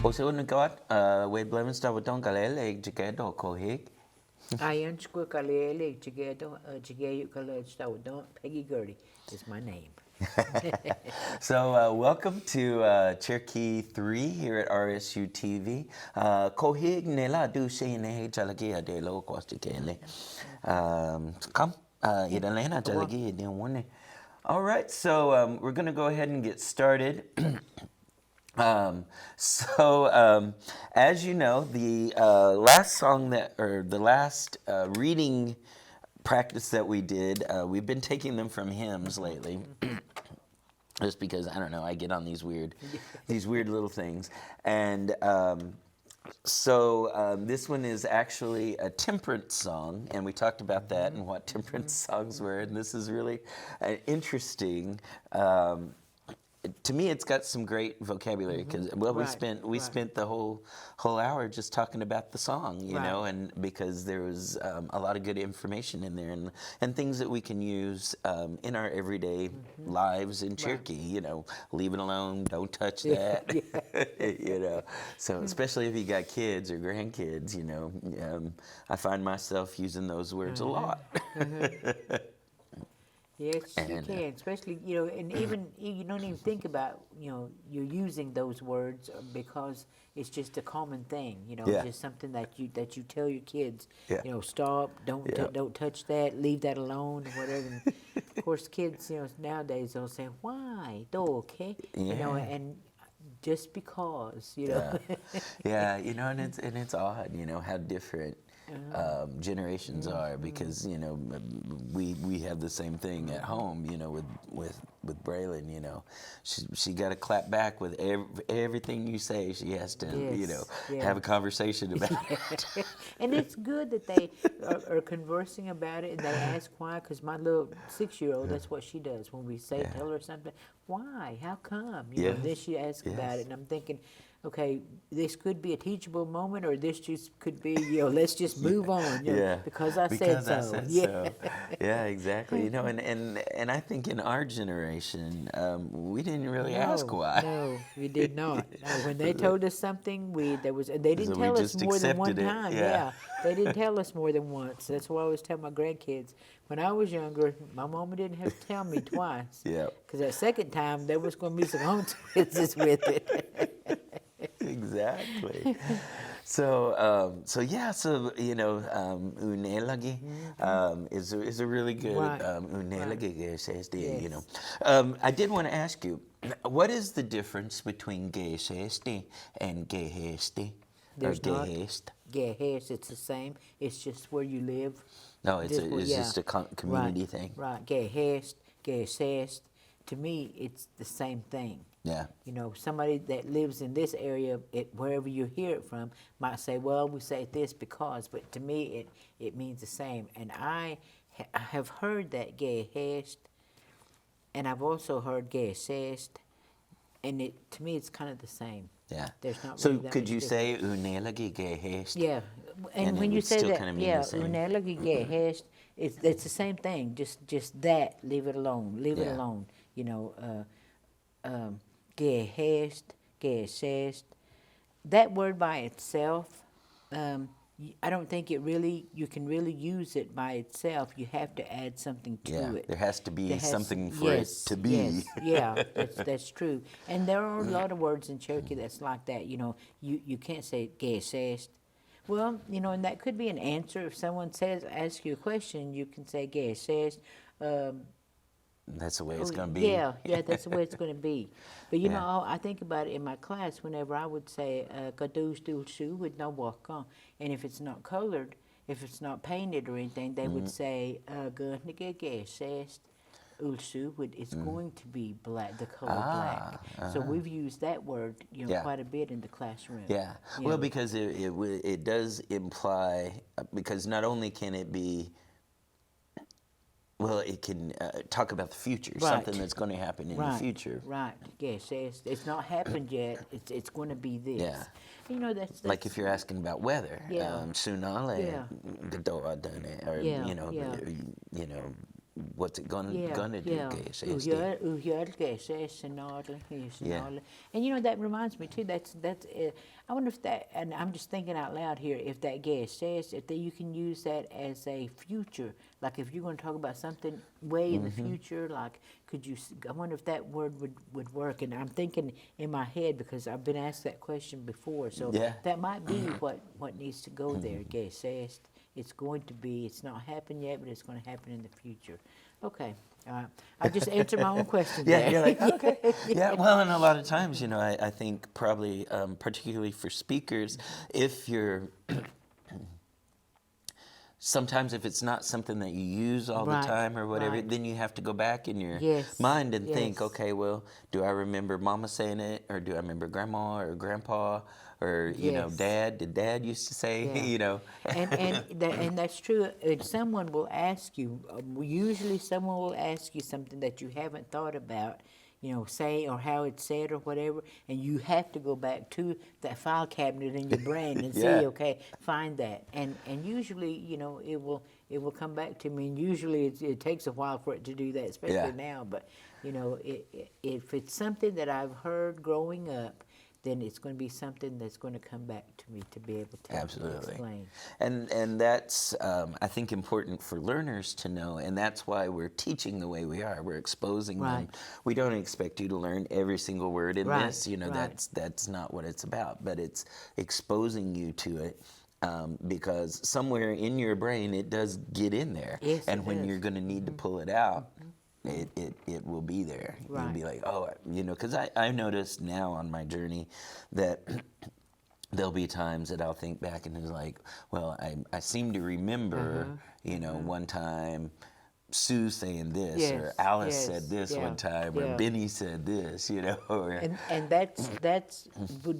Oseunukot, Weblemenstawaton Kalele, Jakedo, Kohik. Ayan Squirkalele, Chigedo, Chigayu College, Peggy Gertie is my name. So, welcome to Cherokee 3 here at RSU TV. Kohig Nela do say Nehe Jalagia de Lo Quastikele. Come, Idalena Jalagia de one. All right, so we're going to go ahead and get started. As you know, the last song the last reading practice that we did, we've been taking them from hymns lately, just because I don't know, I get on these weird little things, and this one is actually a temperance song, and we talked about that and what temperance songs were, and this is really interesting. To me, it's got some great vocabulary because we spent the whole hour just talking about the song, you know, and because there was a lot of good information in there and things that we can use in our everyday lives in Cherokee. You know, leave it alone, don't touch that. You know, so especially if you got kids or grandkids, you know, I find myself using those words a lot. Yes, you can, especially, and even you don't even think about, you're using those words because it's just a common thing, just something that you tell your kids, stop, don't touch that, leave that alone, or whatever. And of course, kids, nowadays they'll say, why, okay, and just because, Yeah, and it's odd, how different generations are, because we have the same thing at home, with Braylon. She got to clap back with everything you say. She has to have a conversation about it. And it's good that they are conversing about it, and they ask why, because my little 6-year-old, that's what she does when we tell her something. Why? How come? And then she asks about it, and I'm thinking, okay, this could be a teachable moment, or this just could be, let's just move on, because I said so. Yeah, exactly. And I think in our generation, we didn't really ask why. No, we did not. No, when they told us something, they didn't tell us more than one time. They didn't tell us more than once. That's what I always tell my grandkids. When I was younger, my mama didn't have to tell me twice. Because that second time, there was going to be some consequences with it. Exactly. Unelagi is a really good unelagi says the I did want to ask you, what is the difference between gehesti and gehesti? There's not gehest. It's the same. It's just where you live. No, it's just a community thing. Right. Gehest, gehest. To me, it's the same thing. Yeah. Somebody that lives in this area, wherever you hear it from, might say, well, we say this because, but to me, it means the same. And I have heard that gehest, and I've also heard gehest, and to me, it's kind of the same. Yeah. There's not so really that could much you say difference. unelagi gehest? Yeah. And when you say that, same. unelagi gehest, it's the same thing. Just that, leave it alone. Leave it alone. Gehest, gehest. That word by itself, I don't think you can really use it by itself. You have to add something to it. There has to be something for it to be. Yes, that's true. And there are a lot of words in Cherokee that's like that. You can't say gehest. Well, and that could be an answer. If someone asks you a question, you can say gehest. That's the way it's going to be. Yeah, that's the way it's going to be. But I think about it in my class. Whenever I would say "kadoosh dulshu" with no walk on, and if it's not colored, if it's not painted or anything, they would say "gunnigegesest ulshu." It's going to be black, the color black. So we've used that word, quite a bit in the classroom. Yeah. Well, because it does imply, because not only can it be. Well, it can talk about the future, something that's going to happen in the future. Right. Yes, it's not happened yet. It's going to be this. Yeah. That's like if you're asking about weather. Sunale, or what's it gonna do? Yeah. Yeah. And that reminds me too. That's. I wonder if that. And I'm just thinking out loud here. If that says if you can use that as a future, like if you're going to talk about something way in the future, like could you? I wonder if that word would work. And I'm thinking in my head because I've been asked that question before. So Yeah. that might be what needs to go there. Says. It's going to be. It's not happened yet, but it's going to happen in the future. Okay. I just answered my own question Yeah, there. you're like, okay. Yeah, well, and a lot of times, I think probably, particularly for speakers, if you're, sometimes if it's not something that you use all the Right, time or whatever, right. then you have to go back in your Yes, mind and think, yes. okay, well, do I remember Mama saying it, or do I remember Grandma or Grandpa, or Yes. Dad? Did Dad used to say, Yeah. And that's true. And someone will ask you. Usually, someone will ask you something that you haven't thought about. Say or how it's said or whatever, and you have to go back to that file cabinet in your brain and Yeah. see, okay, find that, and usually, it will come back to me, and usually it takes a while for it to do that, especially Yeah. now. But if it's something that I've heard growing up, then it's going to be something that's going to come back to me to be able to Absolutely. explain. And that's, I think, important for learners to know, and that's why we're teaching the way we are. We're exposing them. Right. We don't expect you to learn every single word in Right, this. right. That's not what it's about, but it's exposing you to it. Because somewhere in your brain it does get in there, Yes, and it when does. you're going to need to pull it out, it will be there. You'll be Right. like, oh, because I noticed now on my journey that there'll be times that I'll think back and it's like, well, I seem to remember, one time Sue saying this, or Yes, Alice yes, said this yeah, one time, or yeah. Benny said this, or And that's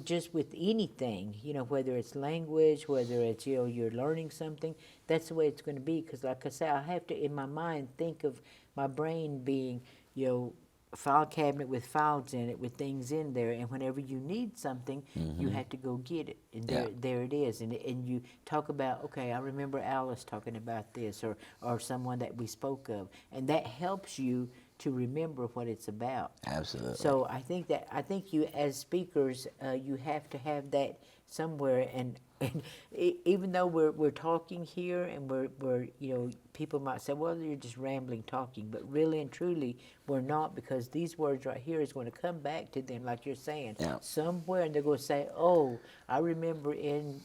just with anything, whether it's language, whether it's you're learning something, that's the way it's going to be. Because like I say, I have to in my mind think of my brain being a file cabinet with files in it with things in there, and whenever you need something, you have to go get it, and there it is, and you talk about, okay, I remember Alice talking about this, or someone that we spoke of, and that helps you to remember what it's about. Absolutely. So I think you as speakers, you have to have that somewhere, and even though we're talking here, and we're people might say, well, you're just rambling talking, but really and truly we're not, because these words right here is going to come back to them, like you're saying, somewhere, and they're going to say, oh, I remember in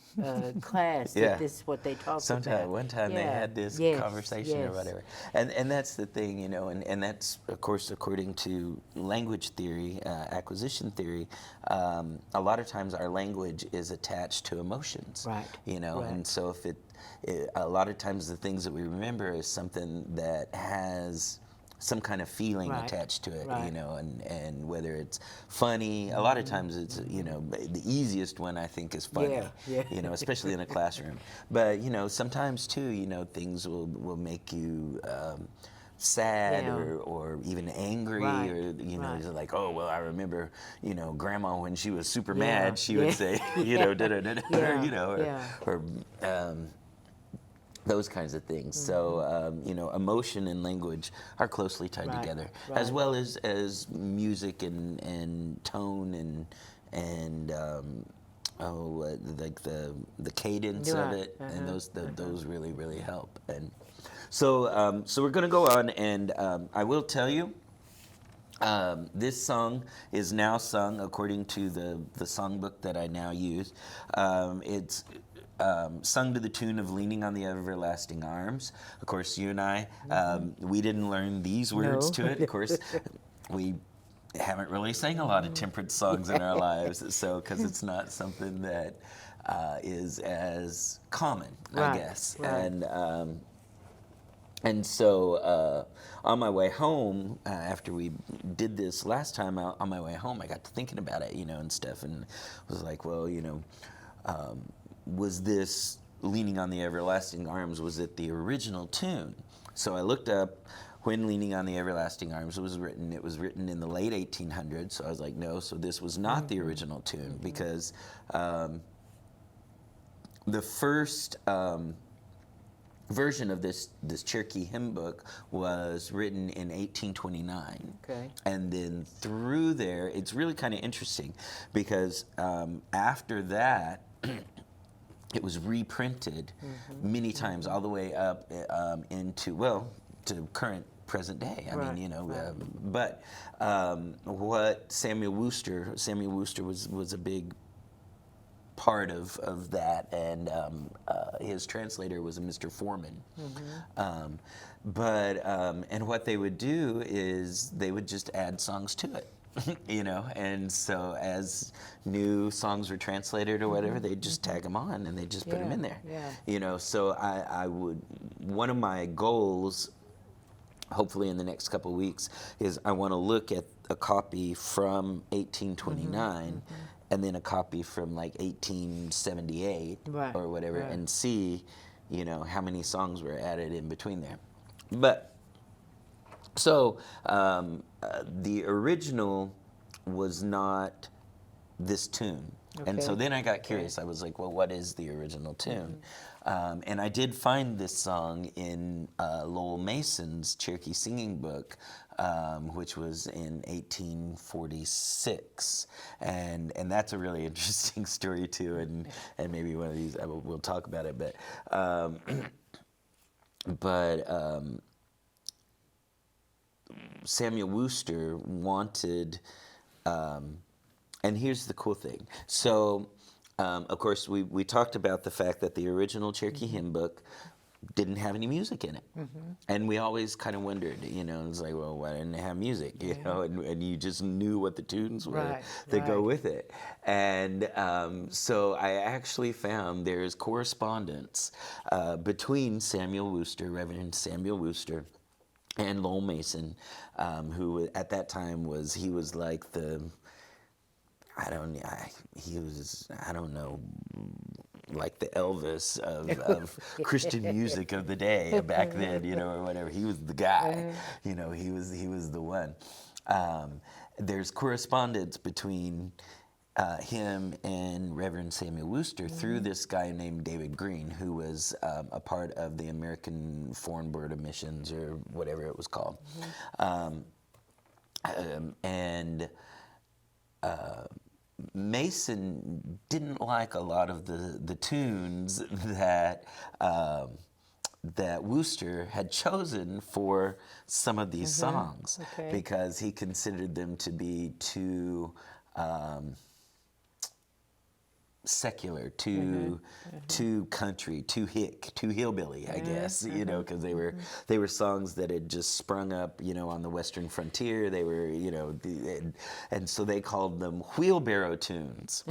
class that this is what they talked about. One time they had this conversation or whatever. And that's the thing, and that's, of course, according to language theory, acquisition theory, a lot of times our language is attached to emotions. Right. Right. And so if a lot of times the things that we remember is something that has some kind of feeling attached to it, and whether it's funny, a lot of times it's, the easiest one I think is funny, especially in a classroom. But, sometimes too, things will make you sad or even angry, or it's like, oh, well, I remember, Grandma, when she was super mad, she would say, da da da da, or those kinds of things. So, emotion and language are closely tied together, as well as music and tone and like the cadence of it, and those really help. And so we're going to go on, and I will tell you, this song is now sung according to the songbook that I now use. It's sung to the tune of "Leaning on the Everlasting Arms." Of course, you and I, we didn't learn these words to it. Of course, we haven't really sang a lot of temperance songs in our lives, so because it's not something that is as common, I guess. And so on my way home, after we did this last time, on my way home, I got to thinking about it, and stuff, and was like, well, was this "Leaning on the Everlasting Arms," was it the original tune? So I looked up when "Leaning on the Everlasting Arms" was written. It was written in the late 1800s, so I was like, no, so this was not the original tune, because the first version of this Cherokee hymn book was written in 1829. Okay. And then through there, it's really kind of interesting because after that, it was reprinted many times, all the way up into, well, to current present day. I mean, you know, but what Samuel Worcester was a big part of that, and his translator was a Mr. Foreman. And what they would do is they would just add songs to it. You know, and so as new songs were translated or whatever, they'd just tag them on and they just put them in there. Yeah. You know, so I would, one of my goals, hopefully in the next couple of weeks, is I want to look at a copy from 1829 and then a copy from like 1878 or whatever, and see, you know, how many songs were added in between there. But so the original was not this tune. And so then I got curious. I was like, well, what is the original tune? And I did find this song in Lowell Mason's Cherokee singing book, which was in 1846. And that's a really interesting story too. And maybe one of these, we'll talk about it. But Samuel Worcester wanted, and here's the cool thing. So, of course, we talked about the fact that the original Cherokee hymn book didn't have any music in it. And we always kind of wondered, you know, it's like, well, why didn't it have music? You know, and you just knew what the tunes were that go with it. And so I actually found there's correspondence between Samuel Worcester, Reverend Samuel Worcester, and Lowell Mason, who at that time was like the, he was like the Elvis of Christian music of the day back then, you know, or whatever. He was the guy, you know, he was the one. There's correspondence between him and Reverend Samuel Worcester through this guy named David Green, who was a part of the American Foreign Board of Missions, or whatever it was called. Mason didn't like a lot of the tunes that that Worcester had chosen for some of these songs, because he considered them to be too secular, too country, too hillbilly, I guess, you know, because they were songs that had just sprung up, you know, on the western frontier. They were, you know, and so they called them wheelbarrow tunes.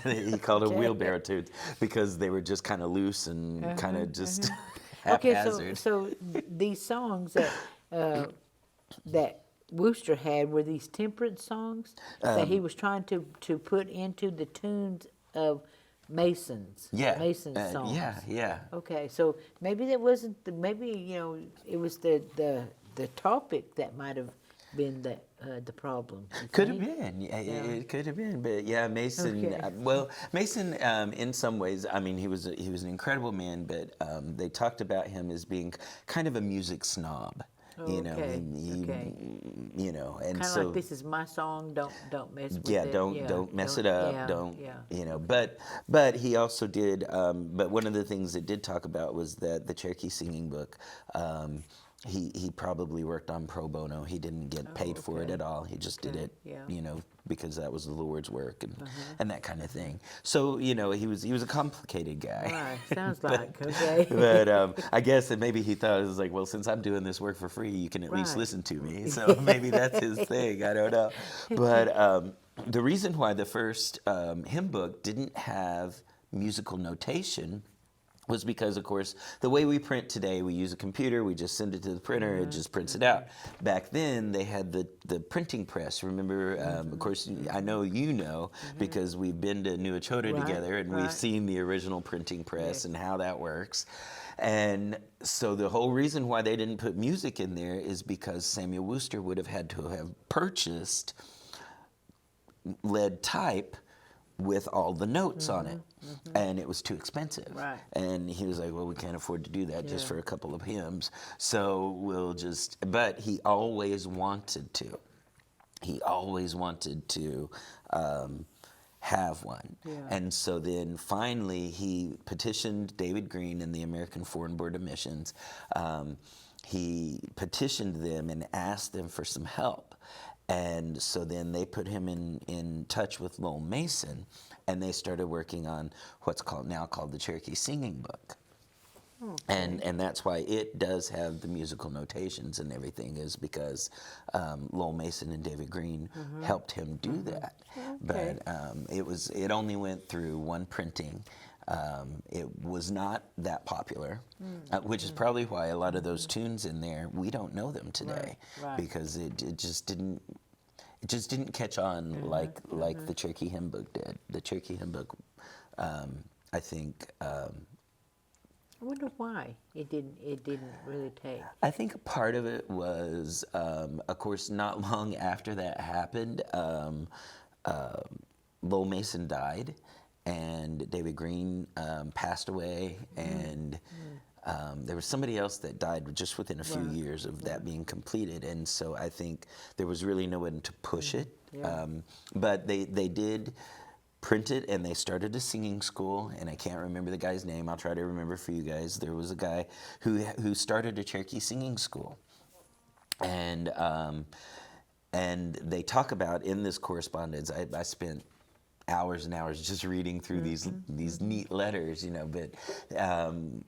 He called them wheelbarrow tunes because they were just kind of loose and kind of just haphazard. So these songs that Worcester had were these temperance songs that he was trying to put into the tunes of Mason's songs. Okay, so maybe that wasn't maybe, you know, it was the topic that might have been the problem. Could have been, it could have been, but yeah, Mason. Well, Mason, in some ways, I mean, he was an incredible man, but they talked about him as being kind of a music snob. You know, you know, and kind of so like, this is my song. Don't mess with it. Don't mess it up. You know. But he also did. But one of the things it did talk about was that the Cherokee singing book. He probably worked on pro bono. He didn't get paid for it at all. He just did it, you know, because that was the Lord's work and that kind of thing. So, you know, he was a complicated guy. Right, sounds like, okay. But I guess that maybe he thought, it was like, well, since I'm doing this work for free, you can at least listen to me. So maybe that's his thing. I don't know. But the reason why the first hymn book didn't have musical notation was because, of course, the way we print today, we use a computer, we just send it to the printer, it just prints it out. Back then, they had the printing press. Remember, of course, I know you know, because we've been to New Echota together, and we've seen the original printing press and how that works. And so the whole reason why they didn't put music in there is because Samuel Worcester would have had to have purchased lead type with all the notes on it, and it was too expensive. Right. And he was like, well, we can't afford to do that just Yeah. for a couple of hymns, so but he always wanted to. He always wanted to have one. Yeah. And so then finally he petitioned David Green and the American Foreign Board of Missions. He petitioned them and asked them for some help. And so then they put him in touch with Lowell Mason, and they started working on what's now called the Cherokee Singing Book. Okay. And that's why it does have the musical notations and everything, is because Lowell Mason and David Green helped him do that. Okay. But it only went through one printing. It was not that popular, which is probably why a lot of those tunes in there, we don't know them today, Right. because it just didn't catch on like the Cherokee Hymn Book did. The Cherokee Hymn Book, I think. I wonder why it didn't really take. I think a part of it was, of course, not long after that happened, Lowell Mason died, and David Green passed away, and there was somebody else that died just within a few years of that being completed, and so I think there was really no one to push it. Yeah. But they did print it, and they started a singing school, and I can't remember the guy's name. I'll try to remember for you guys. There was a guy who started a Cherokee singing school, and they talk about in this correspondence. I spent hours and hours just reading through these neat letters, But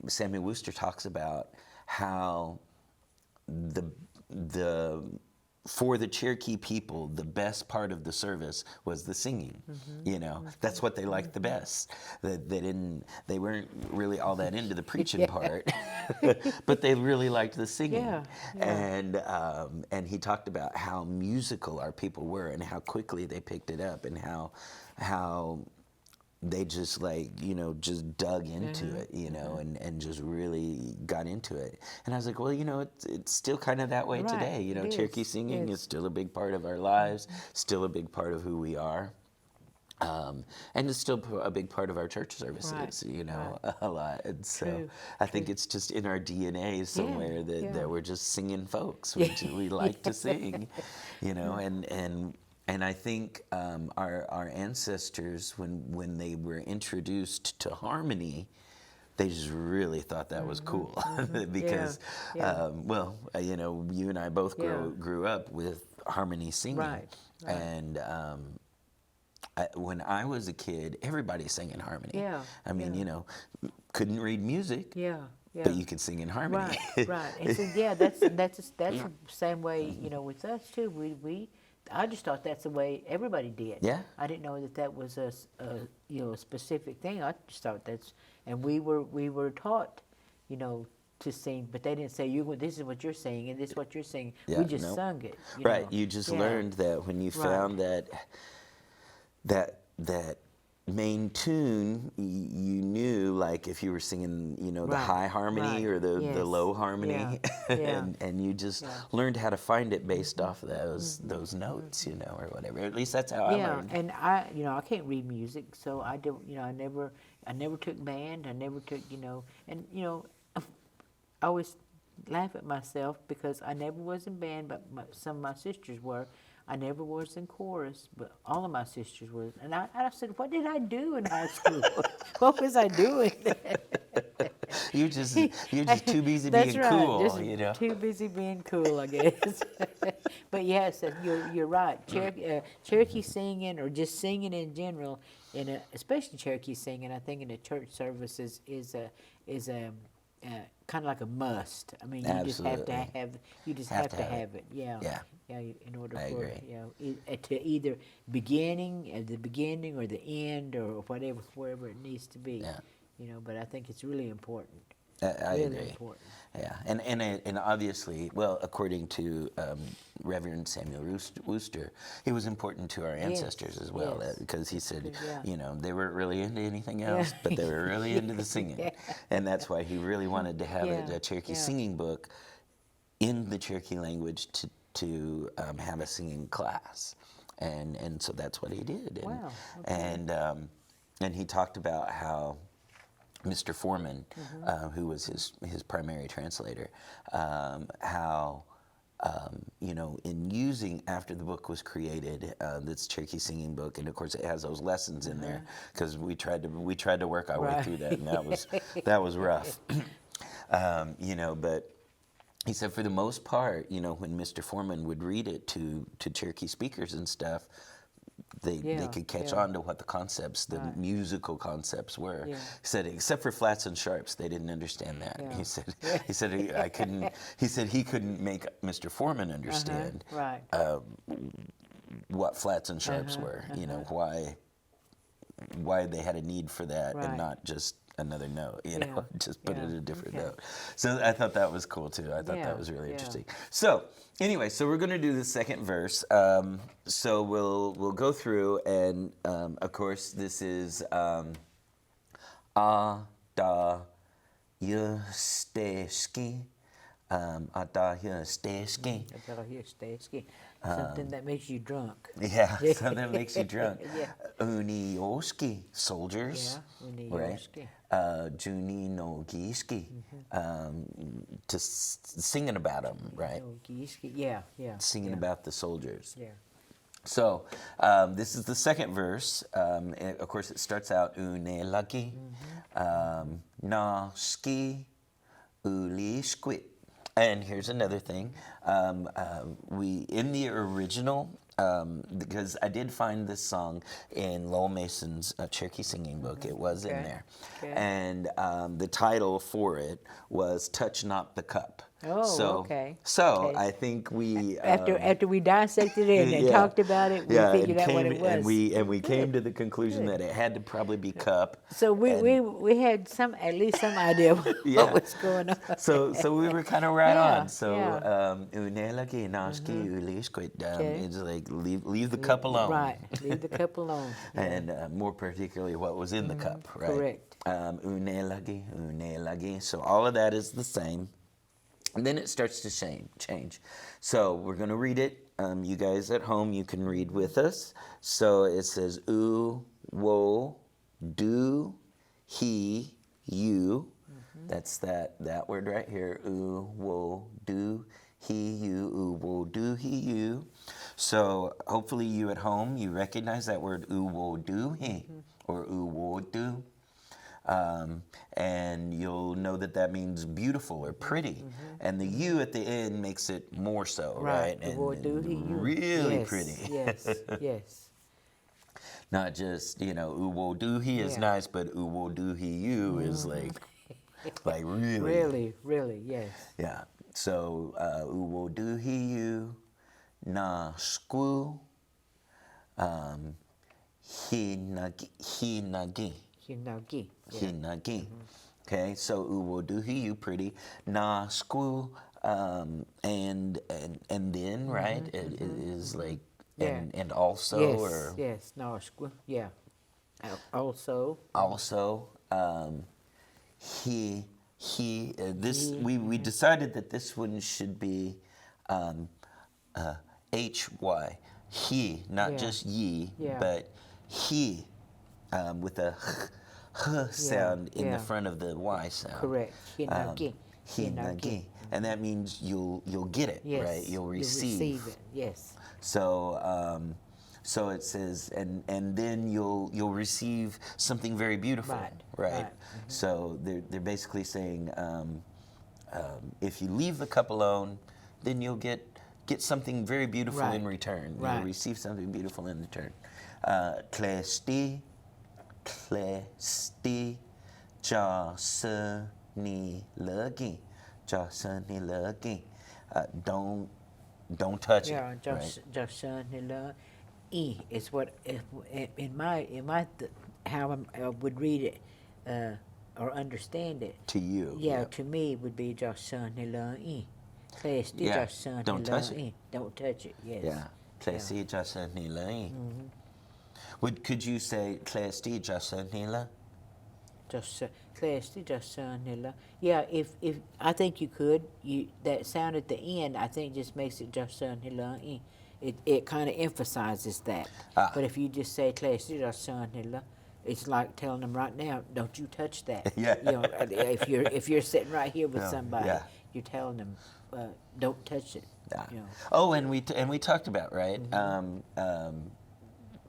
Samuel Worcester talks about how for the Cherokee people, the best part of the service was the singing. That's what they liked the best. They weren't really all that into the preaching part, but they really liked the singing. Yeah. And he talked about how musical our people were, and how quickly they picked it up, and how they just just dug into it, and just really got into it. And I was like, well, it's still kind of that way Right. today. It Cherokee is. singing Yes. is still a big part of our lives, still a big part of who we are. And it's still a big part of our church services, Right. a lot. And so True. I think it's just in our DNA somewhere that we're just singing folks. We like to sing, and I think our ancestors, when they were introduced to harmony, they just really thought that was cool, because, Yeah. you and I both grew up with harmony singing, Right. and when I was a kid, everybody sang in harmony. Yeah. I mean, couldn't read music, Yeah. Yeah. but you could sing in harmony. Right. And so that's the same way, with us too. I just thought that's the way everybody did. Yeah. I didn't know that was a specific thing. I just thought and we were taught, to sing, but they didn't say this is what you're saying and this is what you're saying. Yeah, We just no. sung it. Right. You just learned that when you found that main tune, you knew, like, if you were singing, the high harmony or the low harmony, Yeah. and you just learned how to find it based off of those notes, or whatever. At least that's how I learned. And I can't read music, so I don't, I never took band. I never took, and I always laugh at myself because I never was in band, but some of my sisters were. I never was in chorus, but all of my sisters were. And I said, what did I do in high school? What was I doing? You're just too busy That's being right, cool, just too busy being cool, I guess. But yes, you're right. Cherokee singing, or just singing in general, especially Cherokee singing, I think in a church service is a kind of like a must. I mean, you just have to have it. Yeah. In order for to either at the beginning or the end or wherever it needs to be. Yeah. But I think it's really important. I really agree. important. Yeah, and obviously, well, according to Reverend Samuel Worcester, it was important to our ancestors as well, because he said, they weren't really into anything else, but they were really into the singing, and that's why he really wanted to have a Cherokee singing book in the Cherokee language to have a singing class. and so that's what he did. And, Wow. Okay. and he talked about how Mr. Foreman, who was his primary translator, how you know, in using after the book was created, this Cherokee singing book, and of course it has those lessons in there because we tried to work our way through that, and that was rough. You know, but he said for the most part, you know, when Mr. Foreman would read it to Cherokee speakers and stuff, they could catch on to what the concepts, the musical concepts were. Yeah. He said, except for flats and sharps, they didn't understand that. Yeah. He said he couldn't make Mr. Foreman understand Right. what flats and sharps were. You know, why they had a need for that and not just another note, you know, just put it a different note. So I thought that was cool too. I thought that was really interesting. So anyway, so we're going to do the second verse. So we'll go through, and of course this is a da yesteski. A da yesteski. Something that makes you drunk. Yeah, something that makes you drunk. Unioski, soldiers, right? Juni no giski, singing about them, right? Yeah. Singing about the soldiers. Yeah. So this is the second verse. And of course, it starts out unelaki, na ski, uli squit. And here's another thing. We in the original, because I did find this song in Lowell Mason's Cherokee singing book. It was in there. Okay. And the title for it was "Touch Not the Cup." Oh, okay. So Okay. I think we After we dissected it and talked about it, we figured out what it was. and we came to the conclusion that it had to probably be cup. So we had at least some idea what was going on. So we were kind of right on. So Okay. it's like leave the cup alone. Right, leave the cup alone. And more particularly what was in the cup, right? Correct. Unelagi. So all of that is the same. And then it starts to change. So we're going to read it. You guys at home, you can read with us. So it says, u, wo, do, he, you. That's that word right here. U, wo, do, he, you. U, wo, do, he, you. So hopefully you at home, you recognize that word u, wo, do, he, or u, wo, do. And you'll know that means beautiful or pretty. And the you at the end makes it more so, right? And really pretty. Yes. Not just, you know, uwoduhi is nice, but uwoduhi you is like really. Really, yes. Yeah. So, uwoduhi you, na sku, hinagi. Hinagi. Hinagi. Okay, so uwoduhi, you pretty. Na sku, and then, right? It is like, and also, yes, or? Yes, na sku, yeah. Also. Also, we decided that this one should be hy. He, not just ye, but he, with a sound in the front of the Y sound. Correct. Hinagi. Hinagi. And that means you'll get it, right? You'll receive. You'll receive it, yes. So so it says, and then you'll receive something very beautiful, right? So they're basically saying, if you leave the cup alone, then you'll get something very beautiful in return. You'll receive something beautiful in return. Klesti, ja se ni lagi, don't touch it. Right? E is what in my how I would read it or understand it. To you. Yeah, to me it would be don't touch it. Don't touch it. Yes. Yeah. Klesti jasa nila. Could you say klesti jasa nila? Yeah, if I think you could. That sound at the end, I think just makes it it kind of emphasizes that. But if you just say it's like telling them right now, don't you touch that. Yeah. You know, if you're sitting right here with somebody, yeah. you're telling them, don't touch it. Yeah. You know. Oh, and we talked about, right?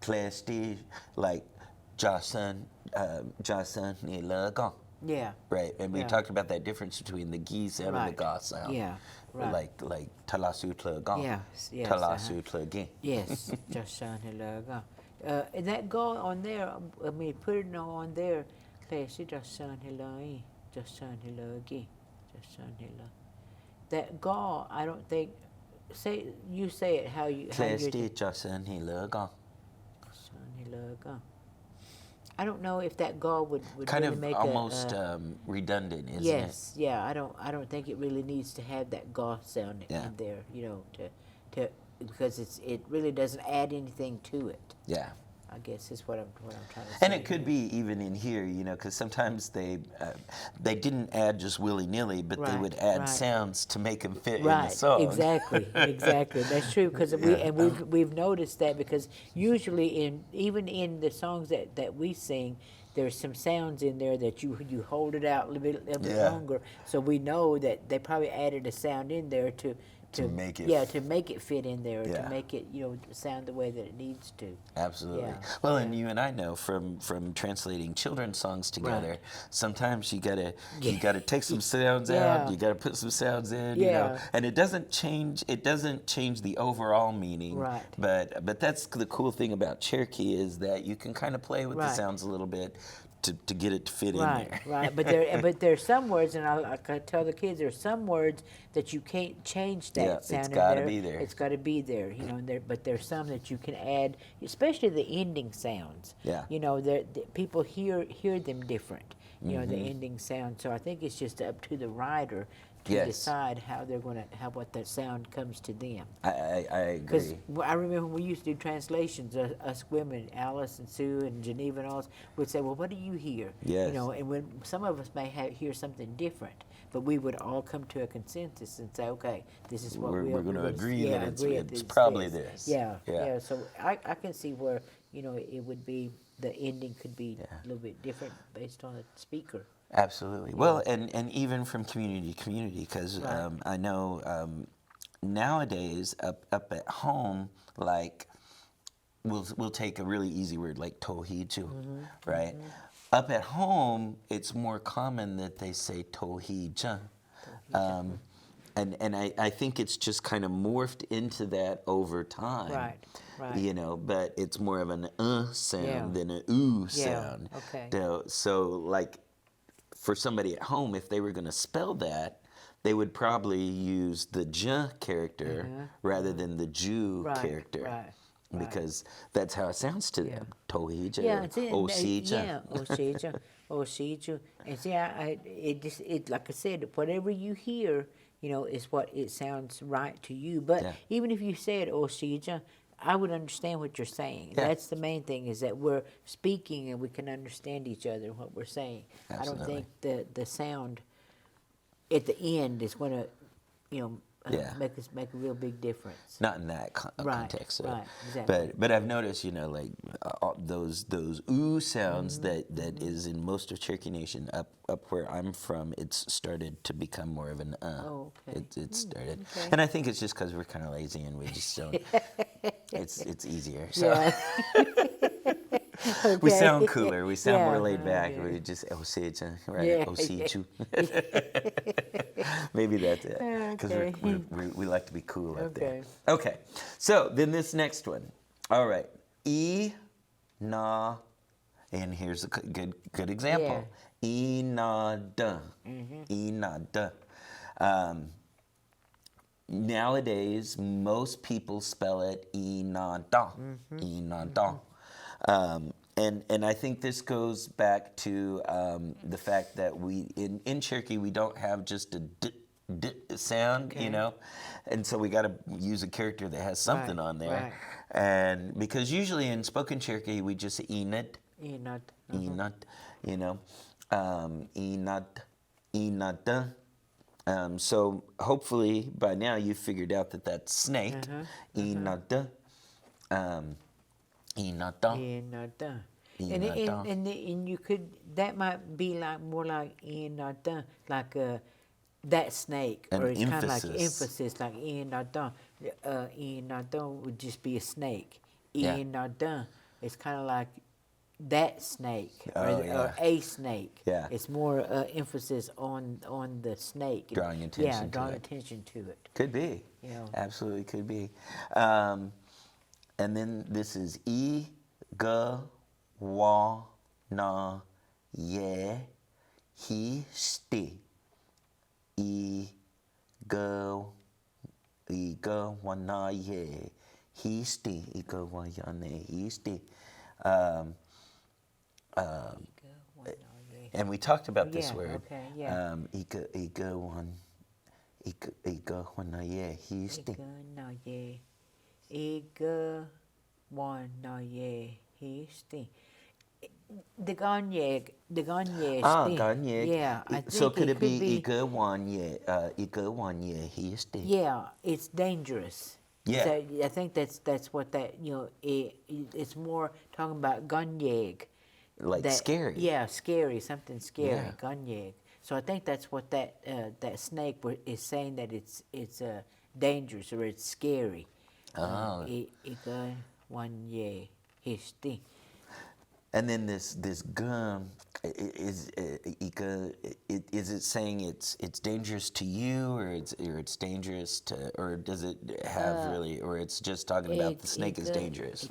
Plastic, like Johnson, ni le gong. Yeah. Right, and we Yeah. talked about that difference between the gi sound and the ga sound. Yeah. Right. Like talasu tle gong. Yes. Yes. Talasu tle gi. Yes. Just and that go on there. I mean, put it on there. That ga, I don't think. You say it how you. Plastic Johnson ni le gong. I don't know if that ga would Kind really of make almost redundant, isn't it? yes, yeah. I don't think it really needs to have that ga sound Yeah. in there. You know, to because it really doesn't add anything to it. Yeah. I guess is what I'm trying to say. And it could be even in here, you know, because sometimes they didn't add just willy-nilly, but they Right, would add right. sounds to make them fit in the Right, song. exactly. That's true because we've noticed that because usually even in the songs that we sing, there's some sounds in there that you hold it out a little bit longer, so we know that they probably added a sound in there to make it to make it fit in there, Yeah. to make it sound the way that it needs to. Absolutely. Yeah, Well, and you and I know from translating children's songs together, Right. sometimes you gotta take some sounds Yeah. out, you gotta put some sounds in, you know, Yeah. and it doesn't change the overall meaning. Right. But that's the cool thing about Cherokee is that you can kind of play with the Right. sounds a little bit to get it to fit Right, in there. right. But there's some words, and I tell the kids, there's some words that you can't change that Yeah, it's sound in gotta there. be there. It's got to be there, but there's some that you can add, especially the ending sounds. Yeah. People hear them different. The Mm-hmm. ending sound. So I think it's just up to the writer to Yes. decide what that sound comes to them. I Because agree. I remember when we used to do translations, us women, Alice and Sue and Geneva and all us, would say, well, what do you hear? Yes. And when some of us may hear something different, but we would all come to a consensus and say, okay, this is what We're gonna agree that agree it's probably this. Yeah, Yeah. yeah. So I can see where, it would be, the ending could be a little bit different based on the speaker. Absolutely. Well, and even from community to community, because Right. I know nowadays up at home, like we'll take a really easy word like tohiju, right? Up at home, it's more common that they say tohija. And I think it's just kind of morphed into that over time. Right, right. But it's more of an sound Yeah. than an ooh Yeah, sound. okay. So like for somebody at home, if they were going to spell that, they would probably use the j character rather than the ju Right, character. right. Because that's how it sounds to them. Tohija Yeah, or it's in, osija. yeah, osija. And see, it like I said, whatever you hear, is what it sounds right to you. But Yeah. even if you said osija, I would understand what you're saying. Yeah. That's the main thing, is that we're speaking and we can understand each other and what we're saying. I Absolutely. don't think the sound at the end is going to, Yeah. make a real big difference. Not in that Right, context. right, exactly. But I've noticed, like those ooh sounds that is in most of Cherokee Nation up where I'm from. It's started to become more of an Oh, okay. It started, okay. and I think it's just because we're kind of lazy and we just don't. it's easier. So Yeah. we Okay. sound cooler. We sound more Yeah, laid back. okay. We just osija, right? Yeah. Osiju. Maybe that's it. Because Okay. we like to be cool up there. Okay. Okay. So then this next one. All right. E, na, and here's a good example. E, na, da. E, na, da. Nowadays, most people spell it e, na, da. E, na, da. And I think this goes back to the fact that we in Cherokee we don't have just a d sound, Okay. and so we got to use a character that has something Right, on there, right. and because usually in spoken Cherokee we just say enut, Not. enut, enut, enut, So hopefully by now you figured out that that's snake. Inada. Inada. In done. Inada. And you could, that might be like more like in done, like that snake, An or it's kind of like emphasis. emphasis, like in done. In done would just be a snake. Yeah. In done, it's kind of like that snake, Oh, or yeah. a snake. Yeah. It's more emphasis on the snake. Drawing Yeah, attention to drawing it. attention to it. Could be. You know. Absolutely could be. And then this is E, G, Wa, Na, Ye, He, Sti. E, G, Wa, Na, Ye, He, Sti. E, G, Wa, Ya, Ne, He, Sti. And we talked about this Yeah, word. okay, yeah. Ego one. Ego one. Yeah, he's the. No, yeah. Ega one, no, yeah. He's the Ganyeg, Ganye. Yeah, I think So could it it could be be. ego one? Yeah, ego one. Yeah, he's the. Yeah, it's dangerous. Yeah. So I think that's what that, it's more talking about Ganyeg. Like scary. Yeah, scary, something scary, Yeah. Ganyeg. So I think that's what that snake is saying, that it's dangerous, or it's scary. Oh. Ika one ye histi. And then this gum is is it saying it's dangerous to you, or it's dangerous to, or does it have really, or it's just talking about the snake is dangerous?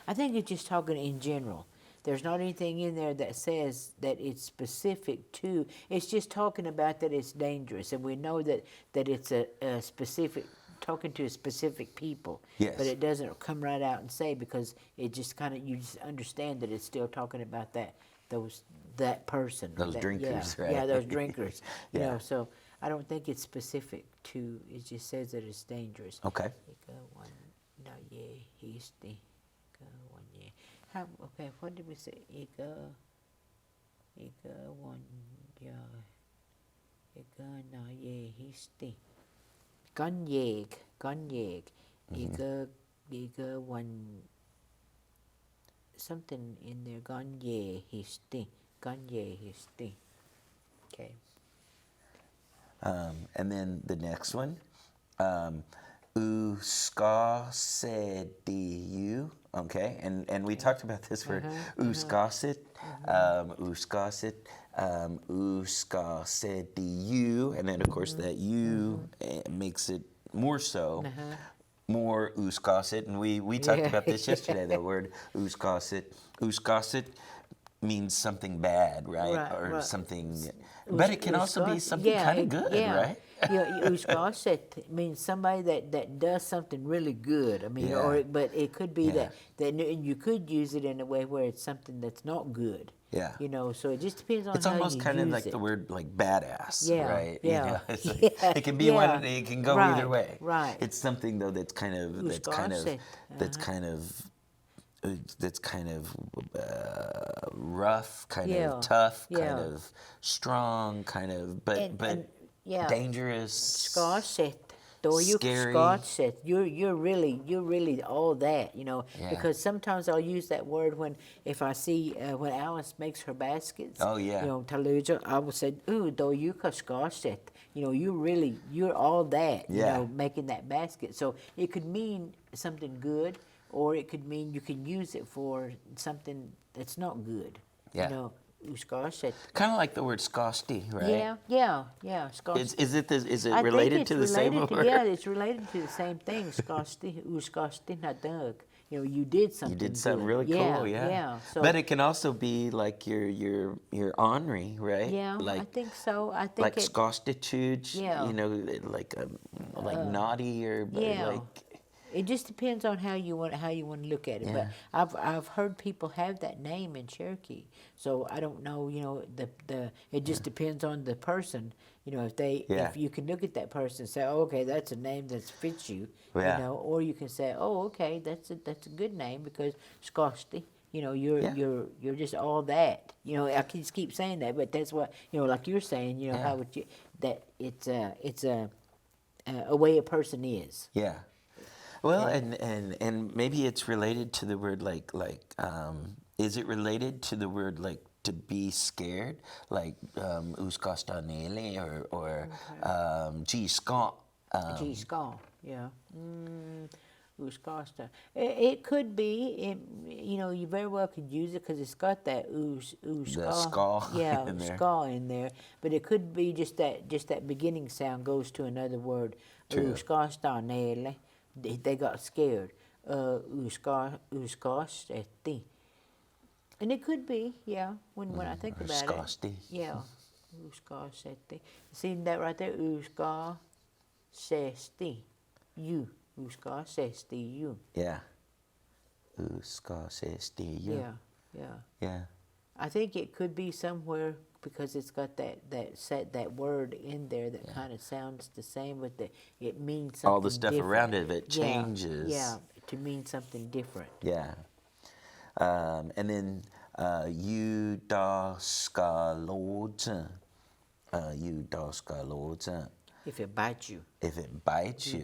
I think it's just talking in general. There's not anything in there that says that it's specific to. It's just talking about that it's dangerous, and we know that it's a specific, talking to a specific people. Yes. But it doesn't come right out and say, because it just kind of, you just understand that it's still talking about that person. Those drinkers, right? Yeah, those drinkers. You Yeah. know, so I don't think it's specific to. It just says that it's dangerous. Okay. Ika one, no, yeah, he's the. One, yeah. How, okay, what did we say? Ika one, yeah. Ika no, yeah, he's the. Ganyeg. Ika one, something in there. Ganye, he's the. Okay. And then the next one, uskasediu. Okay, and we talked about this word, uskasit, uskasediu, and then of course that you makes it more so, more uskasit, and we talked about this yesterday. That word uskasit. Uskasit means something bad, right? Or something, but it can also be something kind of good, right? Yeah, uskaset means somebody that does something really good. I mean, Yeah. but it could be Yeah. that you could use it in a way where it's something that's not good. Yeah. You know, so it just depends on It's how almost you kind of use like it. the word like badass, Yeah, right? yeah, You know, it's like, yeah, it can be yeah. one. It can go Right, either way. right. It's something though that's kind of Uskaset, rough, kind Yeah, of tough, kind yeah. of strong, kind of but And, yeah. dangerous. Scarset. Though you Scary. Scarset, you're really all that, you know. Yeah. Because sometimes I'll use that word if I see when Alice makes her baskets. Oh, yeah. You know, Taluja, I will say, "Ooh, though you Scarset." You know, you're all that. You Yeah. know, making that basket. So it could mean something good, or it could mean you can use it for something that's not good. Yeah. You know, Scarset. Kind of like the word skosti, right? Yeah. Scarset. Is it I related think to the it's same related to, word? yeah, it's related to the same thing. Uskasti na dug. You know, you did something. You did something good. really cool, yeah. Yeah. So, but it can also be like your ornery, right? yeah, Like I think so. I think like it. scostitude, Yeah. you know, like naughty or Yeah. like It just depends on how you want to look at it. Yeah. But I've heard people have that name in Cherokee. So I don't know, you know, it just depends on the person. You know, if you can look at that person and say, oh, okay, that's a name that fits you. Yeah. You know, or you can say, oh, okay, that's a good name because Scosti, You know, Yeah. you're just all that. You know, I can just keep saying that, but that's what, you know, like you're saying. You know, Yeah. how would you that it's a way a person is. Yeah. Well, Okay. and maybe it's related to the word is it related to the word like to be scared, like uskastanele or gee Scott. G ska, yeah. Uskasta. It could be. You know, you very well could use it because it's got that The ska. ska Yeah, in there. ska in there. But it could be just that beginning sound goes to another word. True. Uskasta nele. They got scared. Uskasteti. And it could be, yeah. When I think Or about it, skasti. yeah. Uskasteti. See that right there? Uskasteti. You. Uskasteti. You. Yeah. Uskasesti. Yeah, yeah. Yeah. I think it could be somewhere because it's got that word in there that kind of sounds the same, but it means something All the stuff different. around it, it Yeah, changes. yeah, to mean something different. Yeah. And then Udaskaloja. Udaskaloja. If it bites you. If it bites you.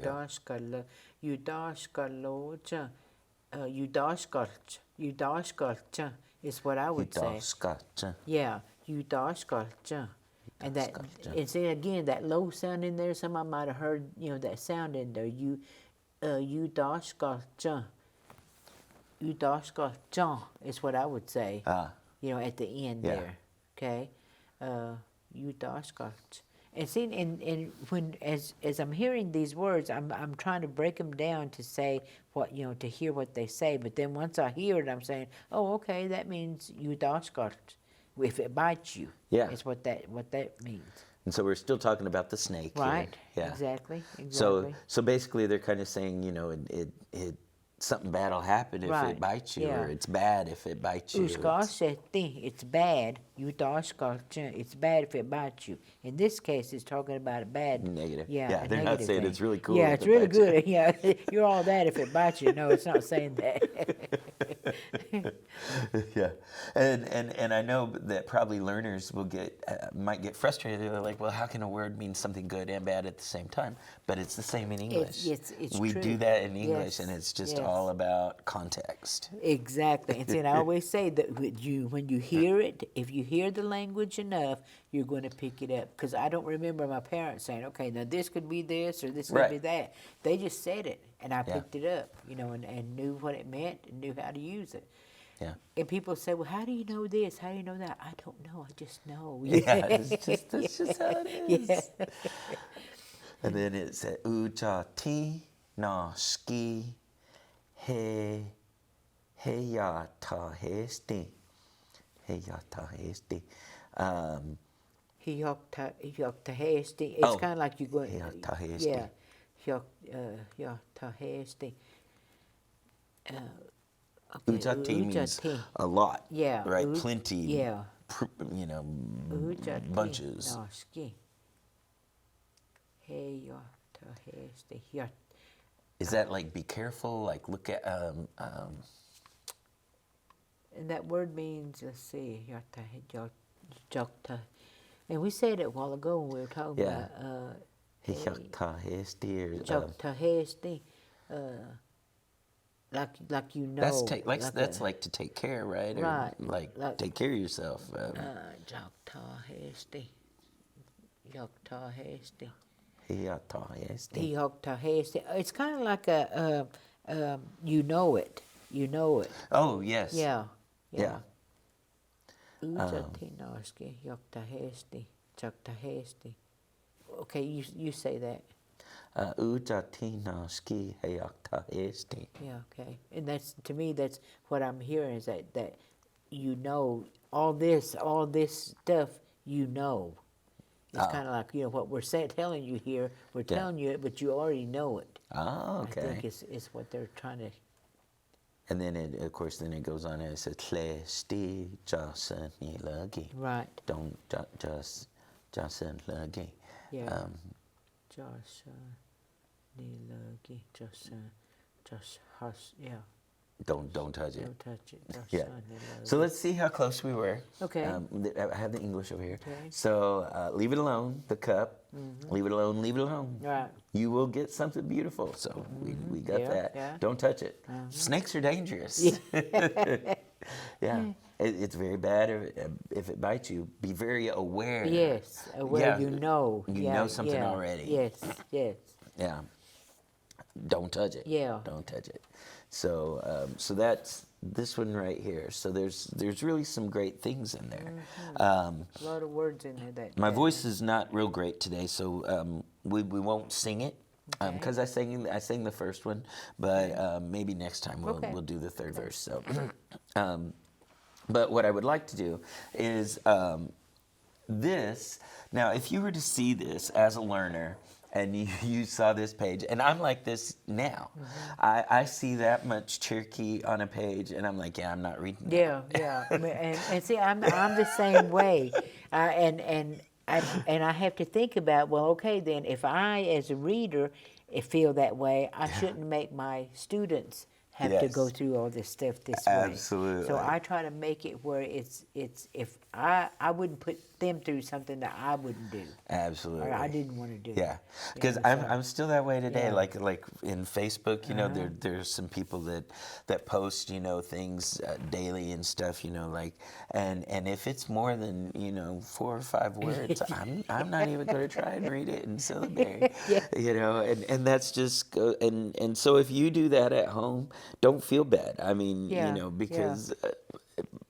Udaskaloja. Udaskalcha is what I would say. Udaskacha. Yeah, udaskalcha. And that, Udaskalcha. and see again, that low sound in there, somebody might have heard, you know, that sound in there. Udaskalcha. Udaskalcha is what I would say. You know, at the end Yeah. there. Okay? Udaskalcha. And see, and when as I'm hearing these words, I'm trying to break them down to say what, you know, to hear what they say. But then once I hear it, I'm saying, oh, okay, that means udaskalcha. If it bites you, Yeah. is what that means. And so we're still talking about the snake Right? here. Yeah. Exactly. So basically they're kind of saying, you know, it something bad will happen if Right, it bites you, yeah. or it's bad if it bites you. Uskaseti, it's bad. Udaskalcha, it's bad if it bites you. In this case, it's talking about a bad Negative. Yeah, Yeah, a they're not negative saying thing. it's really cool Yeah, if it's it really bites you. good. Yeah, you're all that if it bites you. No, it's not saying that. Yeah, and I know that probably learners will might get frustrated. They're like, well, how can a word mean something good and bad at the same time? But it's the same in English. It's we true. do that in English, Yes, and it's just yes. all about context. Exactly. And see, and I always say that when you hear it, if you hear the language enough, you're going to pick it up. Because I don't remember my parents saying, okay, now this could be this or this could be Right. that. They just said it, and I Yeah. picked it up, you know, and knew what it meant and knew how to use it. Yeah. And people say, well, how do you know this? How do you know that? I don't know. I just know. Yeah, that's just how it is. Yeah. And then it said Ujati na ski he heyata hesti. Heyata hesti. Hioktahesti. It's Oh, kind of like you go. Hioktahesti. Yeah. Hioktahesti. Okay. Ujati means Ujati. a lot. Yeah. Right? Plenty. Yeah. You know, Ujati. bunches. Noski. Hioktahesti. Is that like be careful? Like look at And that word means, let's see, jokta. And we said it a while ago when we were talking Yeah. about Heyatahesti or jokta. Like you know. that's like to take care, right? Or Right. like Like- take care of yourself. Joktahesti. Joktahesti. Heyatahesti. Joktahesti. It's kind of like a you know it. You know it. Oh yes. Yeah. Yeah. Ujatinoski, Joktahesti, Joktahesti. Okay, you say that. Ujatinoski heyatahesti. Yeah, okay. And that's, to me, that's what I'm hearing is that you know all this stuff you know. It's kind of like, you know, what we're telling you here. We're telling you it, but you already know it. Oh, okay. I think it's what they're trying to. And then it goes on and it says tlesti jasen nilagi. Right. Don't just jasen lagi. Yeah. Just nilagi. Just has. Yeah. Don't touch it. Don't touch it. Our Yeah. son that loves So it. let's see how close we were. Okay. I have the English over here. Okay. So leave it alone, the cup. Leave it alone, leave it alone. Right. You will get something beautiful. So we got Yeah, that. yeah. Don't touch it. Snakes are dangerous. Yeah. It's very bad if it bites you. Be very aware. Yes, where Yeah. you know. You Yeah, know something yeah. already. Yes, yes. Yeah. Don't touch it. Yeah. Don't touch it. So so that's this one right here. So there's really some great things in there. A lot of words in there. My voice is not real great today, so we won't sing it because I sang the first one, but maybe next time we'll do the third verse. So, but what I would like to do is this. Now, if you were to see this as a learner and you saw this page, and I'm like this now, I see that much Cherokee on a page, and I'm like, yeah, I'm not reading that. Yeah. I mean, and see, I'm the same way, and I have to think about, well, okay, then if I as a reader feel that way, I shouldn't make my students have to go Yes. through all this stuff this way. Absolutely. So I try to make it where it's if I wouldn't put them through something that I wouldn't do. Absolutely. Or I didn't want to do. Yeah, because so- I'm still that way today. Yeah. Like in Facebook, you know, there's some people that post, you know, things daily and stuff, you know, like and if it's more than 4 or 5 words, I'm not even going to try and read it in syllabary. Yeah. You know, and that's just and so if you do that at home, don't feel bad. I mean, Yeah, you know, because.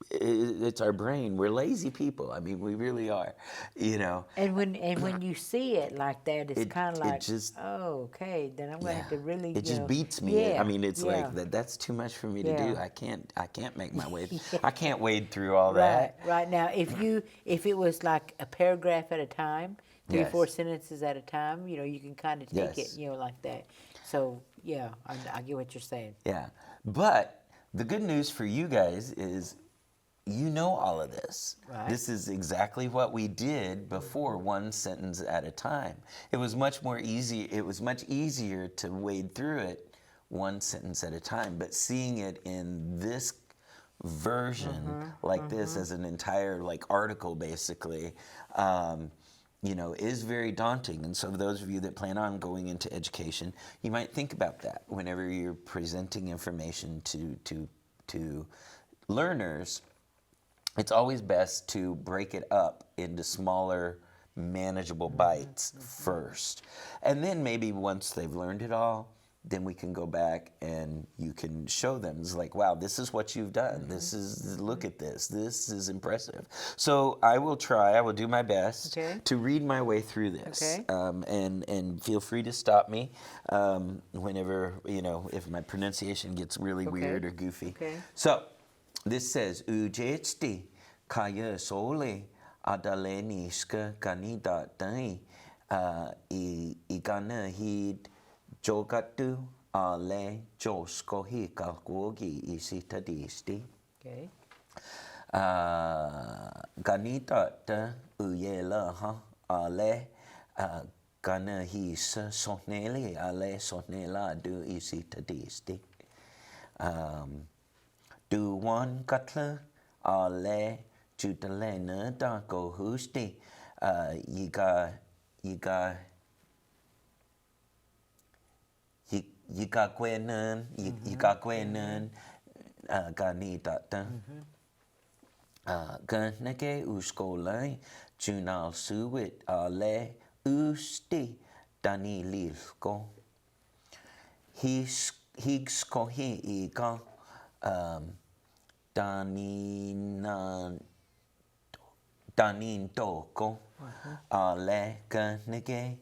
It's our brain. We're lazy people. I mean, we really are. You know. And when you see it like that, it's kind of it like, just- oh, okay, then I'm going to have to really. It just beats me. Yeah, I mean, it's yeah. like that's too much for me to do. Yeah. I can't make my way. I can't wade through all that. Right now, if it was like a paragraph at a time, 3 or 4 Yes. sentences at a time, you can kind of take Yes. it, like that. So yeah, I get what you're saying. Yeah. But the good news for you guys is you know all of this. Right. This is exactly what we did before, one sentence at a time. It was much easier to wade through it one sentence at a time, but seeing it in this version like this as an entire article basically is very daunting. And so those of you that plan on going into education, you might think about that whenever you're presenting information to learners. It's always best to break it up into smaller, manageable bites first. And then maybe once they've learned it all, then we can go back and you can show them. It's like, wow, this is what you've done. Look at this. This is impressive. So I will do my best to read my way through this. Okay. And feel free to stop me whenever, if my pronunciation gets really weird or goofy. Okay. So, this says, Ujesti kaya sole adaleni ska kanida dai igana hid jogatu ale joskohi kalkuogi isitadisti. Okay. Ganita ta uyela ha ale gana his soneli ale sonela du isitadisti. Du one cutler ale jutalena da go husti yiga gwenen gani data ganake uskolai junal suwit ale usti dani lilko higs kohi iga danin toko ale ganake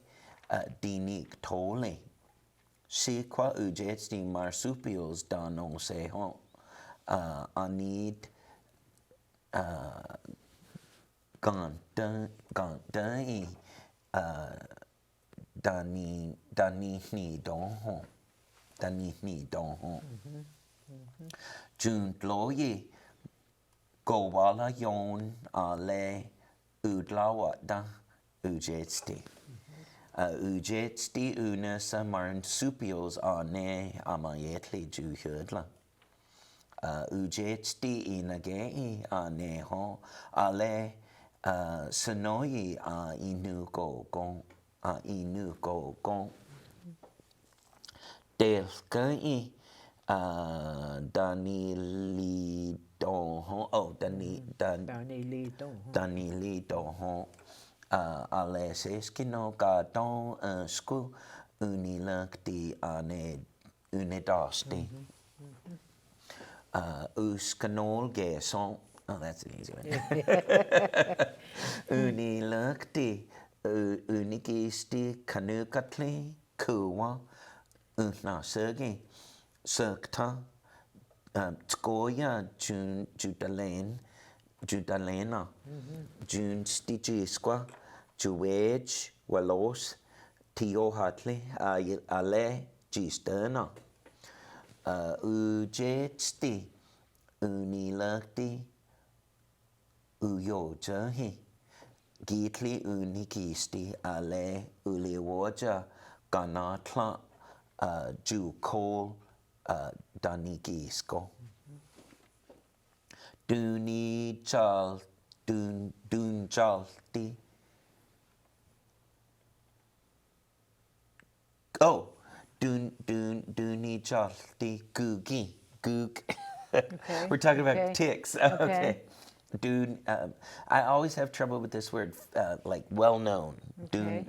dinik tole si qua ujets di marsupials danon se hon anid gantai dani ni don hon jun loye gowala yon ale udlawata ujetsti. Ujetsti una sa marsupials ne amayetli juhudla. Ujesti inage aneho ale sonoi inu go gon inu go gon delkai danili doho danili doho ale seskino ga don sku unilakti ane unidosti. Uskanol geson. Oh, that's an easy one. Unilakti unigisti kanukatli kuwa una sergi serkta tskoya judalena jun stigisqua juwej walos tiohatli ale gisterna ujesti unilakti uyojahi gitli unikisti ale uliwoja ganatla jukol danigisko dunjalti dunijalti gugi goog. Okay. We're talking about Okay. ticks. Okay. Dude, I always have trouble with this word, like well known. Okay.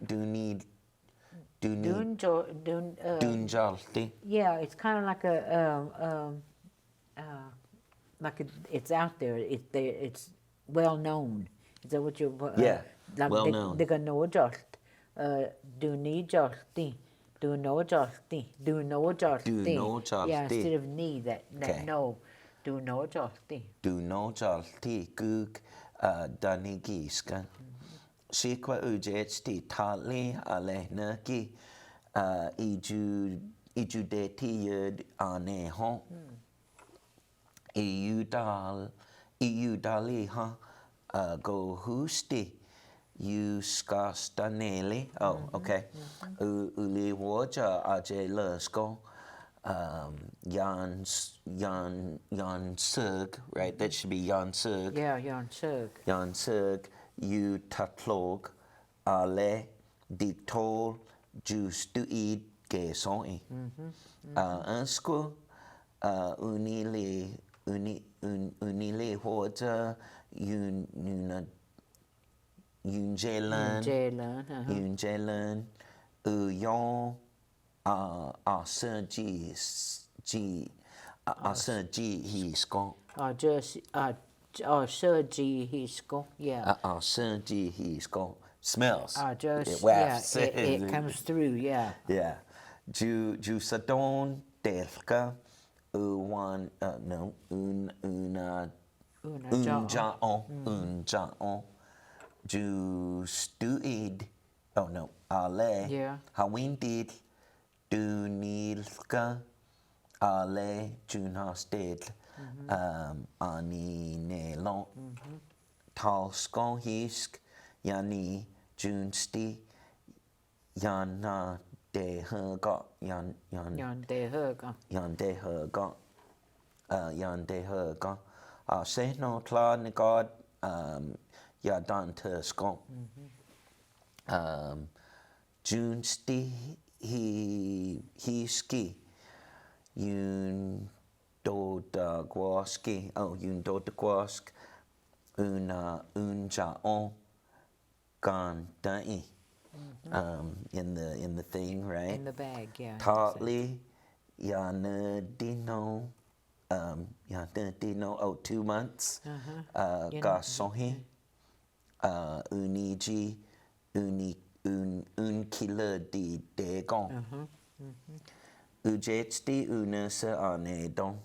Dunjalti. Yeah, it's kind of like it's out there. It's well known. Is that what you're? Yeah, like well known. They know just. Do need jalti. Do know jalti. Do know jalti. Do know jalti. Yeah, instead of need that Okay. no. Do know jalti. Dunjalti gug danigiska. Sikwa ujesti tali ale naki ijudeti yud aneho. Iudali ha go husti. Yuskastaneli. Oh, okay. Uli waja aje lesko. Jan Sug, right? That should be Jan Sug. Yeah, Jan Sug. Jan Sug, you tatlog, ale, ditol, justuid, gesoi. Ansku, unile hoja, Unjelan, uyon, Aserji hisko. Sergi hisko. Yeah. Aserji hisko. Smells. Just It wafts. yeah, it comes through. Yeah. Yeah. Jusadon delka uwan no una unjaon justuid oh no ale Yeah. hawindid dunilka ale junhastid ani nelon talskon hisk yani junsti yana de herga yan Det är höga. yan de herga se no klar negod ya dan terskon junsti hiski yun do da gwaski yun do da gwask unja on gan dai in the thing, right? In the bag, yeah. Tartly yanadino 2 months gasohi uniji un kilo di degon ujesti unasa anedon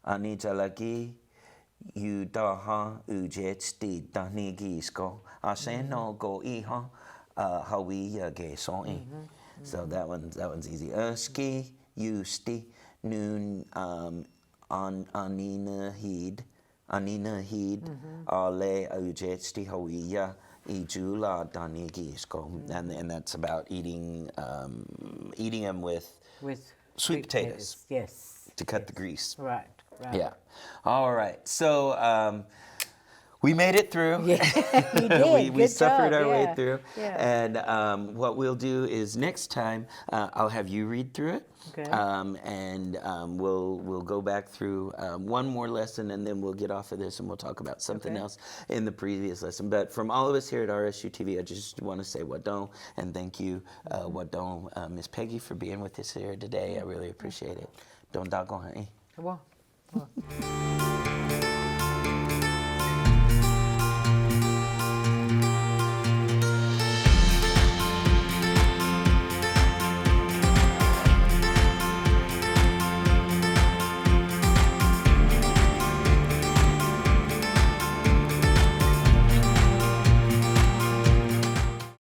anijalagi Yudaha ujesti danigisko aseno go iha hawiya ge soi. So that one's easy. Erski yusti nun anina hid ale ujesti hawiya ijula danigisko. And that's about eating them with sweet potatoes. Yes. to cut the grease. Right. Yeah. All right. So we made it through. Yeah, you did. we Good suffered job. our way Yeah. through. Yeah. And what we'll do is next time I'll have you read through it. Okay. And we'll go back through one more lesson, and then we'll get off of this and we'll talk about something Okay. else in the previous lesson. But from all of us here at RSU TV, I just want to say Wadon, and thank you, Wadon, Miss Peggy, for being with us here today. I really appreciate it. Don't doggone, honey. Well.